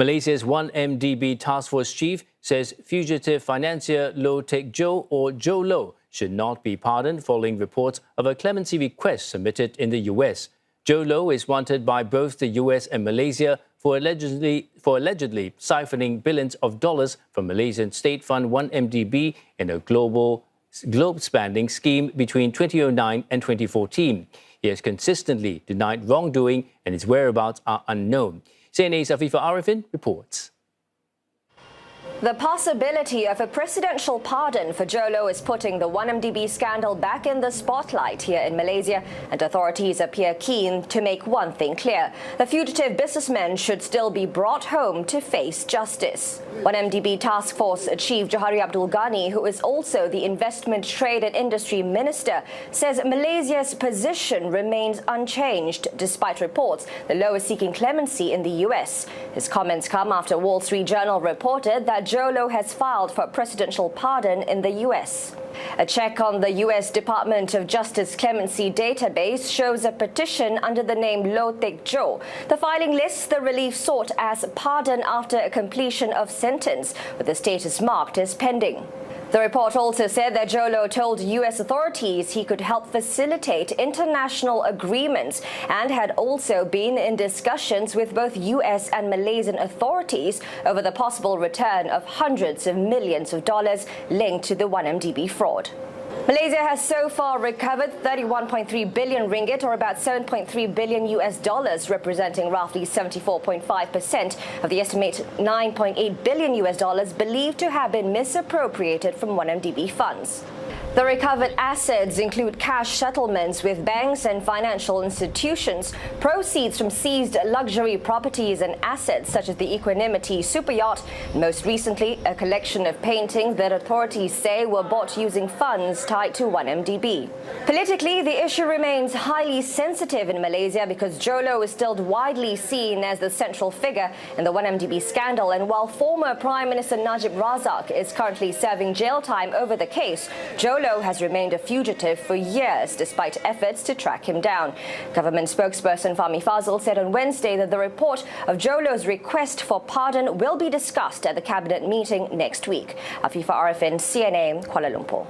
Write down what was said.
Malaysia's 1MDB task force chief says fugitive financier Low Taek Jho, or Jho Low, should not be pardoned following reports of a clemency request submitted in the US. Jho Low is wanted by both the US and Malaysia for allegedly siphoning billions of dollars from Malaysian state fund 1MDB in a globe-spanning scheme between 2009 and 2014. He has consistently denied wrongdoing and his whereabouts are unknown. CNA's Afifah Ariffin reports. The possibility of a presidential pardon for Jho Low is putting the 1MDB scandal back in the spotlight here in Malaysia, and authorities appear keen to make one thing clear. The fugitive businessman should still be brought home to face justice. 1MDB Task Force Chief Johari Abdul Ghani, who is also the Investment, Trade and Industry Minister, says Malaysia's position remains unchanged despite reports the Low is seeking clemency in the US. His comments come after Wall Street Journal reported that Jho Low has filed for a presidential pardon in the US. A check on the US Department of Justice clemency database shows a petition under the name Low Taek Jho. The filing lists the relief sought as pardon after completion of sentence, with the status marked as pending. The report also said that Jho Low told US authorities he could help facilitate international agreements and had also been in discussions with both US and Malaysian authorities over the possible return of hundreds of millions of dollars linked to the 1MDB fraud. Malaysia has so far recovered 31.3 billion ringgit, or about $7.3 billion US dollars, representing roughly 74.5% of the estimated $9.8 billion US dollars believed to have been misappropriated from 1MDB funds. The recovered assets include cash settlements with banks and financial institutions, proceeds from seized luxury properties and assets such as the Equanimity super yacht, and most recently a collection of paintings that authorities say were bought using funds tied to 1MDB. Politically, the issue remains highly sensitive in Malaysia because Jho Low is still widely seen as the central figure in the 1MDB scandal, and while former Prime Minister Najib Razak is currently serving jail time over the case, Jho Low has remained a fugitive for years despite efforts to track him down. Government spokesperson Fahmi Fazil said on Wednesday that the report of Jho Low's request for pardon will be discussed at the cabinet meeting next week. Afifah Ariffin, CNA, Kuala Lumpur.